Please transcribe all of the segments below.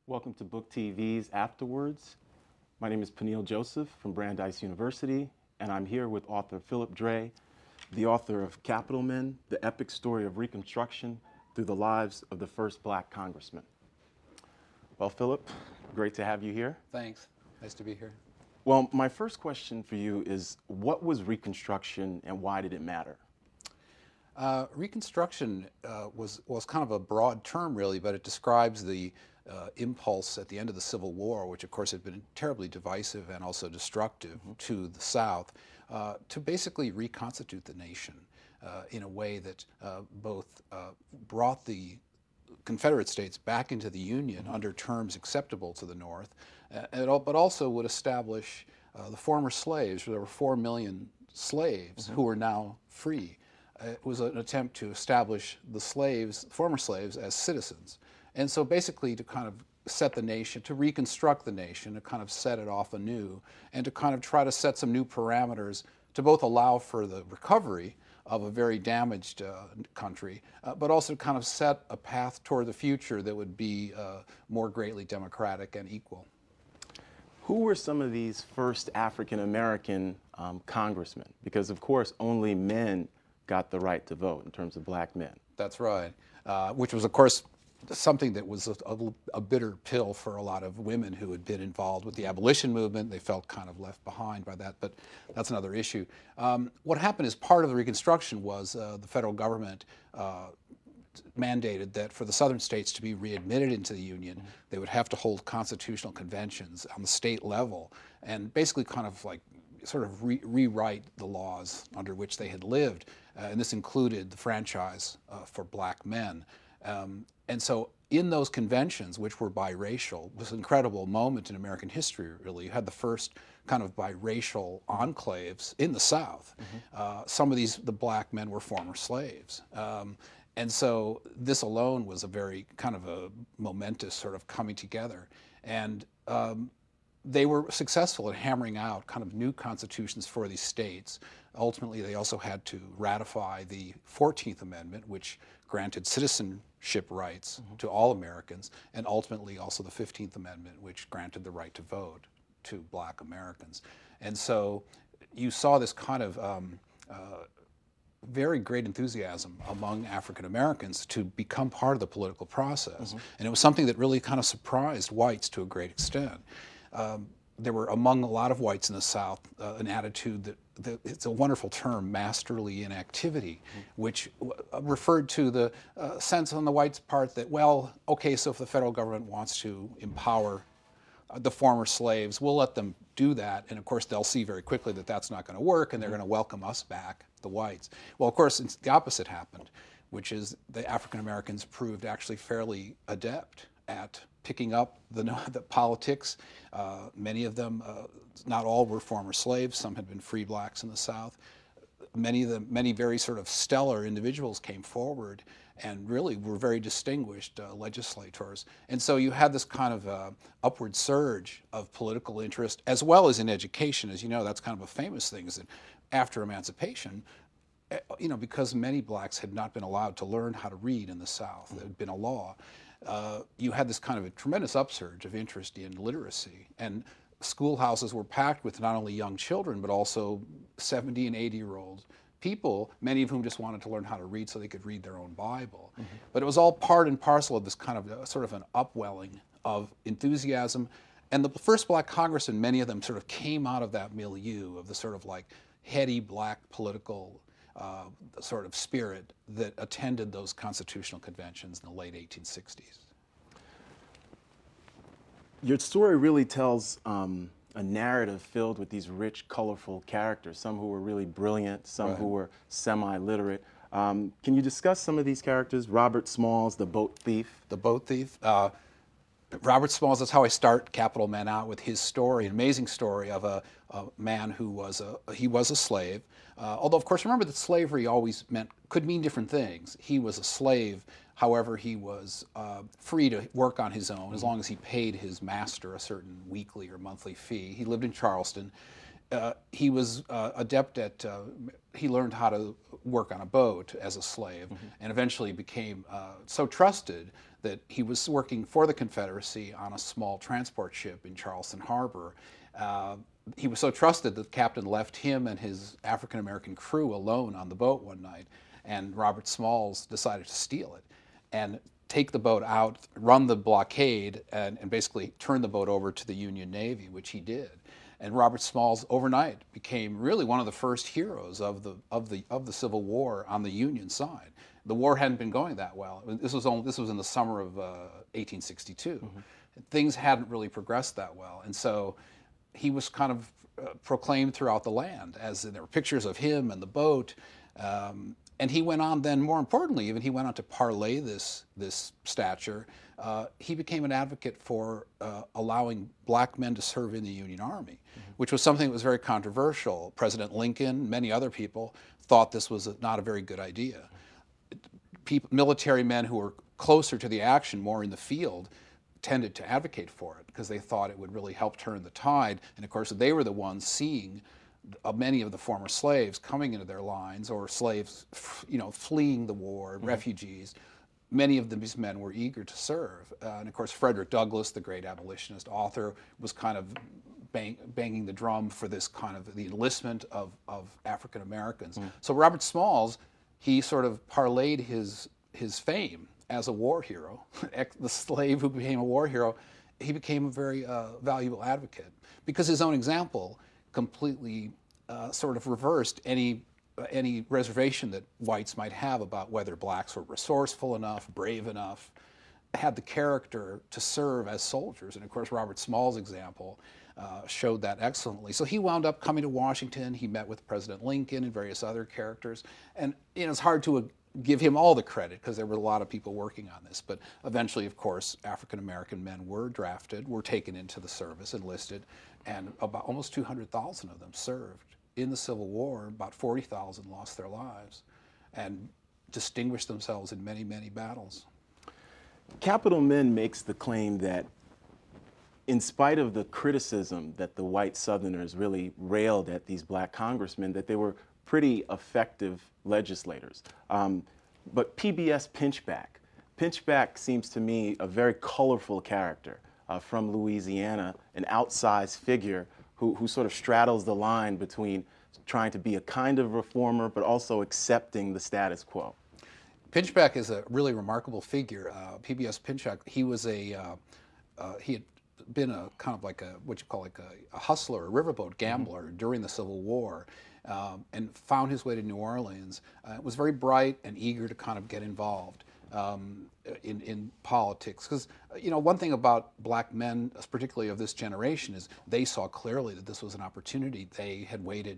Welcome to Book TV's Afterwards. My name is Peniel Joseph from Brandeis University, and I'm here with author Philip Dray, the author of Capital Men, the epic story of Reconstruction through the lives of the first Black congressman. Well, Philip, great to have you here. Thanks. Nice to be here. Well, my first question for you is, what was Reconstruction and why did it matter? Reconstruction was kind of a broad term, really, but it describes the impulse at the end of the Civil War, which of course had been terribly divisive and also destructive to the South, to basically reconstitute the nation in a way that both brought the Confederate States back into the Union under terms acceptable to the North, but also would establish the former slaves. There were 4 million slaves who were now free. It was an attempt to establish the slaves, former slaves, as citizens. And so basically to kind of set the nation, to reconstruct the nation, to kind of set it off anew, and to kind of try to set some new parameters to both allow for the recovery of a very damaged country, but also kind of set a path toward the future that would be more greatly democratic and equal. Who were some of these first African American congressmen? Because of course only men got the right to vote in terms of Black men. That's right, which was of course something that was a bitter pill for a lot of women who had been involved with the abolition movement. They felt kind of left behind by that, but that's another issue. What happened as part of the Reconstruction was the federal government mandated that for the southern states to be readmitted into the Union, they would have to hold constitutional conventions on the state level and basically kind of like sort of rewrite the laws under which they had lived. And this included the franchise for Black men. And so in those conventions, which were biracial, it was an incredible moment in American history, really. You had the first kind of biracial enclaves in the South. Some of the Black men were former slaves. And so this alone was a very kind of a momentous sort of coming together. And they were successful at hammering out kind of new constitutions for these states. Ultimately, they also had to ratify the 14th Amendment, which granted citizenship rights to all Americans, and ultimately also the 15th Amendment, which granted the right to vote to Black Americans. And so you saw this kind of very great enthusiasm among African Americans to become part of the political process. And it was something that really kind of surprised whites to a great extent. There were among a lot of whites in the South an attitude that it's a wonderful term, masterly inactivity, which referred to the sense on the whites' part that, well, okay, so if the federal government wants to empower the former slaves, we'll let them do that. And of course, they'll see very quickly that that's not going to work, and they're going to welcome us back, the whites. Well, of course, the opposite happened, which is the African Americans proved actually fairly adept at picking up the politics. Many of them, not all were former slaves. Some had been free Blacks in the South. Many very sort of stellar individuals came forward and really were very distinguished legislators. And so you had this kind of upward surge of political interest, as well as in education. As you know, that's kind of a famous thing, is that after emancipation, you know, because many Blacks had not been allowed to learn how to read in the South, there had been a law, you had this kind of a tremendous upsurge of interest in literacy. And schoolhouses were packed with not only young children, but also 70 and 80-year-old people, many of whom just wanted to learn how to read so they could read their own Bible. But it was all part and parcel of this kind of sort of an upwelling of enthusiasm. And the first Black congressmen, many of them sort of came out of that milieu of the sort of like heady Black political sort of spirit that attended those constitutional conventions in the late 1860s. Your story really tells a narrative filled with these rich, colorful characters, some who were really brilliant, some who were semi-literate. Can you discuss some of these characters? Robert Smalls, the boat thief. The boat thief. Robert Smalls, that's how I start Capital Men out, with his story, an amazing story of a man who was a slave. Although, of course, remember that slavery always could mean different things. He was a slave, however, he was free to work on his own as long as he paid his master a certain weekly or monthly fee. He lived in Charleston. He was adept at, he learned how to work on a boat as a slave, and eventually became so trusted that he was working for the Confederacy on a small transport ship in Charleston Harbor. He was so trusted that the captain left him and his African American crew alone on the boat one night, and Robert Smalls decided to steal it and take the boat out, run the blockade, and basically turn the boat over to the Union Navy, which he did. And Robert Smalls overnight became really one of the first heroes of the Civil War on the Union side. The war hadn't been going that well. This was in the summer of 1862. Mm-hmm. Things hadn't really progressed that well, and so he was kind of proclaimed throughout the land, as there were pictures of him and the boat. And he went on then, more importantly, even he went on to parlay this stature. He became an advocate for allowing black men to serve in the Union Army, mm-hmm. which was something that was very controversial. President Lincoln, many other people, thought this was not a very good idea. Military men who were closer to the action, more in the field, tended to advocate for it because they thought it would really help turn the tide. And of course, they were the ones seeing many of the former slaves coming into their lines, or slaves, fleeing the war, mm-hmm. refugees. Many of these men were eager to serve. And of course, Frederick Douglass, the great abolitionist author, was kind of banging the drum for this kind of the enlistment of African Americans. Mm-hmm. So Robert Smalls, he sort of parlayed his fame as a war hero. The slave who became a war hero, he became a very valuable advocate because his own example completely sort of reversed any reservation that whites might have about whether blacks were resourceful enough, brave enough, had the character to serve as soldiers. And of course, Robert Smalls' example showed that excellently. So he wound up coming to Washington. He met with President Lincoln and various other characters. And it's hard to give him all the credit because there were a lot of people working on this. But eventually, of course, African American men were drafted, were taken into the service, enlisted, and about almost 200,000 of them served in the Civil War. About 40,000 lost their lives and distinguished themselves in many, many battles. Capital Men makes the claim that in spite of the criticism that the white Southerners really railed at these black congressmen, that they were pretty effective legislators. But PBS Pinchbeck seems to me a very colorful character from Louisiana, an outsized figure who sort of straddles the line between trying to be a kind of reformer but also accepting the status quo. Pinchbeck is a really remarkable figure. PBS Pinchbeck, he had been a kind of like what you call like a hustler, a riverboat gambler mm-hmm. during the Civil War, and found his way to New Orleans. Was very bright and eager to kind of get involved in politics. Because one thing about black men, particularly of this generation, is they saw clearly that this was an opportunity. They had waited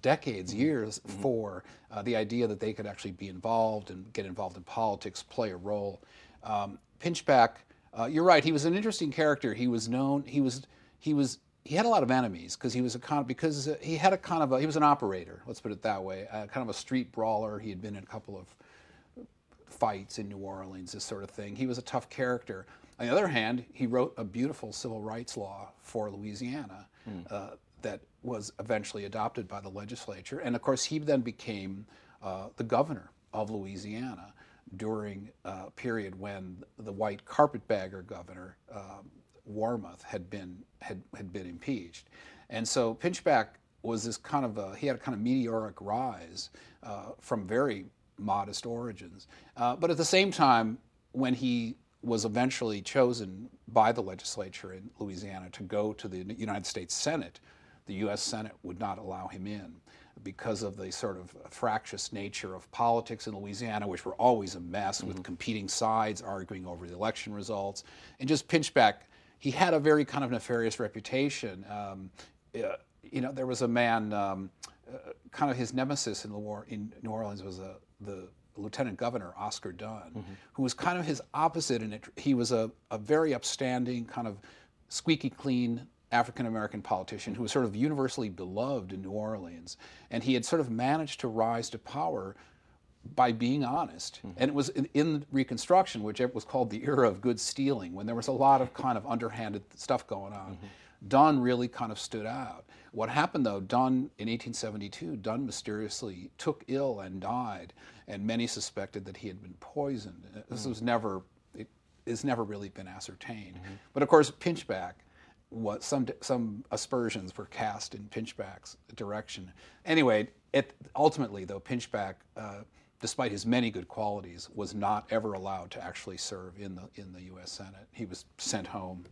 decades, years mm-hmm. for the idea that they could actually be involved and get involved in politics, play a role. Pinchbeck, you're right. He was an interesting character. He was known. He had a lot of enemies because he was he was an operator. Let's put it that way. Kind of a street brawler. He had been in a couple of fights in New Orleans, this sort of thing. He was a tough character. On the other hand, he wrote a beautiful civil rights law for Louisiana that was eventually adopted by the legislature. And of course, he then became the governor of Louisiana during a period when the white carpetbagger governor, Warmoth, had been impeached. And so Pinchbeck was this kind of he had a kind of meteoric rise from very modest origins. But at the same time, when he was eventually chosen by the legislature in Louisiana to go to the United States Senate, the U.S. Senate would not allow him in because of the sort of fractious nature of politics in Louisiana, which were always a mess mm-hmm. with competing sides arguing over the election results. And just Pinchbeck, he had a very kind of nefarious reputation. There was a man, kind of his nemesis in the war in New Orleans was the Lieutenant Governor, Oscar Dunn, mm-hmm. who was kind of his opposite in it. He was a very upstanding, kind of squeaky clean African American politician who was sort of universally beloved in New Orleans. And he had sort of managed to rise to power by being honest. Mm-hmm. And it was in Reconstruction, which was called the era of good stealing, when there was a lot of kind of underhanded stuff going on. Mm-hmm. Dunn really kind of stood out. What happened though, in 1872, Dunn mysteriously took ill and died, and many suspected that he had been poisoned. This was never has never really been ascertained. But of course, Pinchbeck, some aspersions were cast in Pinchbeck's direction. Anyway, ultimately, though, Pinchbeck, despite his many good qualities, was not ever allowed to actually serve in the U.S. Senate. He was sent home